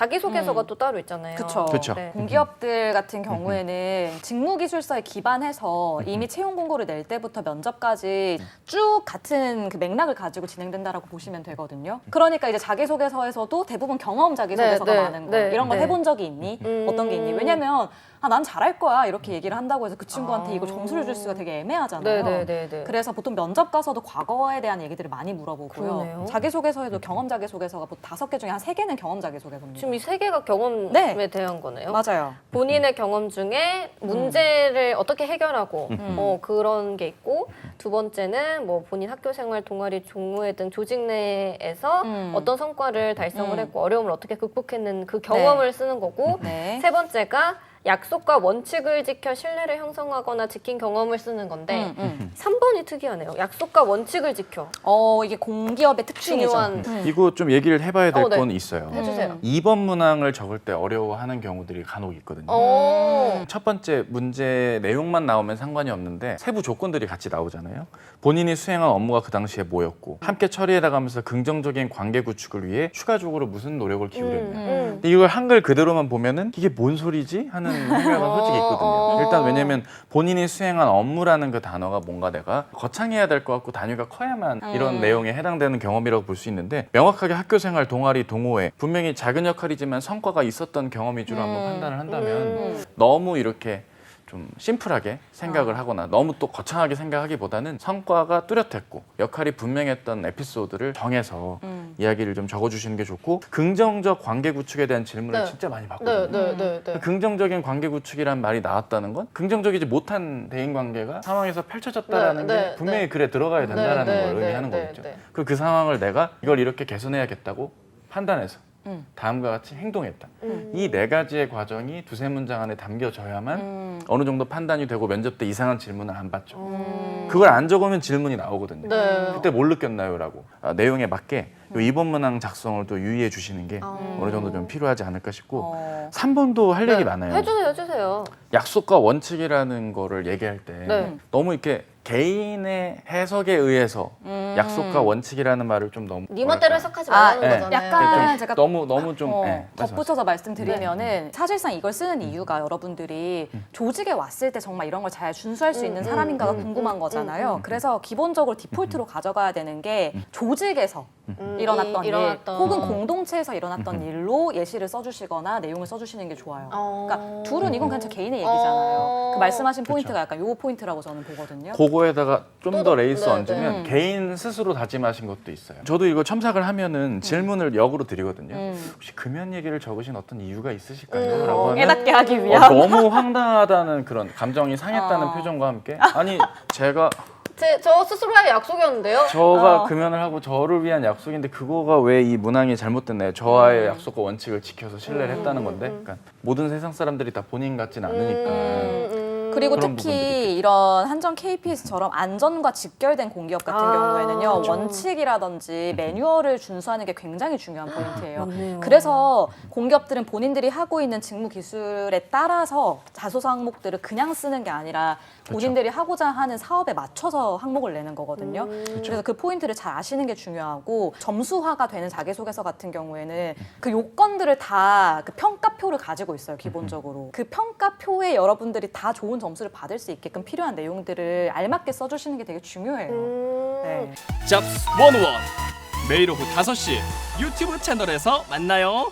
자기소개서가 또 따로 있잖아요. 그쵸. 네. 공기업들 같은 경우에는 직무기술서에 기반해서 이미 채용 공고를 낼 때부터 면접까지 쭉 같은 그 맥락을 가지고 진행된다라고 보시면 되거든요. 그러니까 이제 자기소개서에서도 대부분 경험 자기소개서가 많은 거예요. 이런 거 해본 적이 있니? 어떤 게 있니? 왜냐면 난 잘할 거야 이렇게 얘기를 한다고 해서 그 친구한테 이거 점수를 줄 수가 되게 애매하잖아요. 그래서 보통 면접 가서도 과거에 대한 얘기들을 많이 물어보고요. 그러네요. 자기소개서에도 경험 자기소개서가 뭐 5개 중에 한 3개는 경험 자기소개서입니다. 지금 이 3개가 경험에 대한 거네요. 맞아요. 본인의 경험 중에 문제를 어떻게 해결하고 그런 게 있고, 두 번째는 뭐 본인 학교 생활, 동아리, 종무회 등 조직 내에서 어떤 성과를 달성을 했고 어려움을 어떻게 극복했는 그 경험을 쓰는 거고, 세 번째가 약속과 원칙을 지켜 신뢰를 형성하거나 지킨 경험을 쓰는 건데 3번이 특이하네요. 약속과 원칙을 지켜. 이게 공기업의 특징이죠. 중요한. 이거 좀 얘기를 해봐야 될 네. 건 있어요. 해주세요. 2번 문항을 적을 때 어려워하는 경우들이 간혹 있거든요. 첫 번째 문제 내용만 나오면 상관이 없는데 세부 조건들이 같이 나오잖아요. 본인이 수행한 업무가 그 당시에 뭐였고 함께 처리해 나가면서 긍정적인 관계 구축을 위해 추가적으로 무슨 노력을 기울였냐. 근데 이걸 한글 그대로만 보면은 이게 뭔 소리지? 하는 생각은 솔직히 있거든요. 일단 왜냐면 본인이 수행한 업무라는 그 단어가 뭔가 내가 거창해야 될 것 같고 단위가 커야만 이런 내용에 해당되는 경험이라고 볼 수 있는데, 명확하게 학교 생활, 동아리, 동호회 분명히 작은 역할이지만 성과가 있었던 경험 위주로 한번 판단을 한다면 너무 이렇게 좀 심플하게 생각을 하거나 너무 또 거창하게 생각하기보다는 성과가 뚜렷했고 역할이 분명했던 에피소드를 정해서 이야기를 좀 적어주시는 게 좋고, 긍정적 관계 구축에 대한 질문을 진짜 많이 받거든요. 긍정적인 관계 구축이란 말이 나왔다는 건 긍정적이지 못한 대인관계가 상황에서 펼쳐졌다라는 게 분명히 글에 들어가야 된다는 걸 의미하는 거겠죠. 그 상황을 내가 이걸 이렇게 개선해야겠다고 판단해서 다음과 같이 행동했다. 이 4가지의 과정이 2-3문장 안에 담겨져야만 어느 정도 판단이 되고 면접 때 이상한 질문을 안 받죠. 그걸 안 적으면 질문이 나오거든요. 그때 뭘 느꼈나요? 라고. 내용에 맞게 요 2번 문항 작성을 또 유의해 주시는 게 어느 정도 좀 필요하지 않을까 싶고, 3번도 할 얘기 많아요. 해주세요. 약속과 원칙이라는 거를 얘기할 때 너무 이렇게 개인의 해석에 의해서 약속과 원칙이라는 말을 좀 너무 네 멋대로 해석하지 말라는 거잖아요. 약간 제가 너무 좀 덧붙여서 말씀드리면은 사실상 이걸 쓰는 이유가 여러분들이 조직에 왔을 때 정말 이런 걸 잘 준수할 수 있는 사람인가가 궁금한 거잖아요. 그래서 기본적으로 디폴트로 가져가야 되는 게 조직에서 일어났던 일 혹은 공동체에서 일어났던 일로 예시를 써주시거나 내용을 써주시는 게 좋아요. 그러니까 둘은 이건 그냥 개인의 얘기잖아요. 그 말씀하신 포인트가 약간 요 포인트라고 저는 보거든요. 그거에다가 좀 더 레이스 얹으면 개인 스스로 다짐하신 것도 있어요. 저도 이거 첨삭을 하면은 질문을 역으로 드리거든요. 혹시 금연 얘기를 적으신 어떤 이유가 있으실까요? 라고 하면 깨닫게 하기 위한 너무 황당하다는 그런 감정이 상했다는 표정과 함께 아니 제가 저 스스로의 약속이었는데요. 저가 금연을 하고 저를 위한 약속인데 그거가 왜 이 문항이 잘못됐나요? 저와의 약속과 원칙을 지켜서 신뢰를 했다는 건데, 그러니까 모든 세상 사람들이 다 본인 같진 않으니까. 그리고 그런 특히 부분들이 이런 한정 KPS처럼 안전과 직결된 공기업 같은 경우에는요, 원칙이라든지 매뉴얼을 준수하는 게 굉장히 중요한 포인트예요. 그래서 공기업들은 본인들이 하고 있는 직무 기술에 따라서 자소서 항목들을 그냥 쓰는 게 아니라 본인들이 하고자 하는 사업에 맞춰서 항목을 내는 거거든요. 그래서 그 포인트를 잘 아시는 게 중요하고, 점수화가 되는 자기소개서 같은 경우에는 그 요건들을 다 그 평가표를 가지고 있어요, 기본적으로. 그 평가표에 여러분들이 다 좋은 점수를 받을 수 있게끔 필요한 내용들을 알맞게 써주시는 게 되게 중요해요. 네. 잡스 101 매일 오후 5시 유튜브 채널에서 만나요.